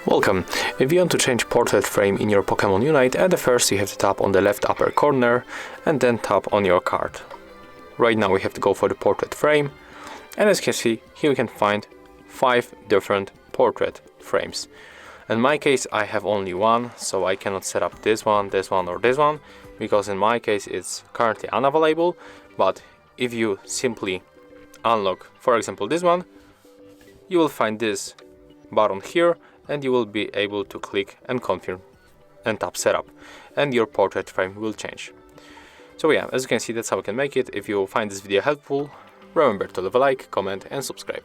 Welcome! If you want to change portrait frame in your Pokemon Unite, at the first you have to tap on the left upper corner and then tap on your card. Right now we have to go for the portrait frame, and as you can see, here we can find 5 different portrait frames. In my case I have only one, so I cannot set up this one or this one, because in my case it's currently unavailable. But if you simply unlock, for example, this one, you will find this button here, and you will be able to click and confirm and tap setup, and your portrait frame will change. So yeah, as you can see, that's how we can make it. If you find this video helpful, remember to leave a like, comment and subscribe.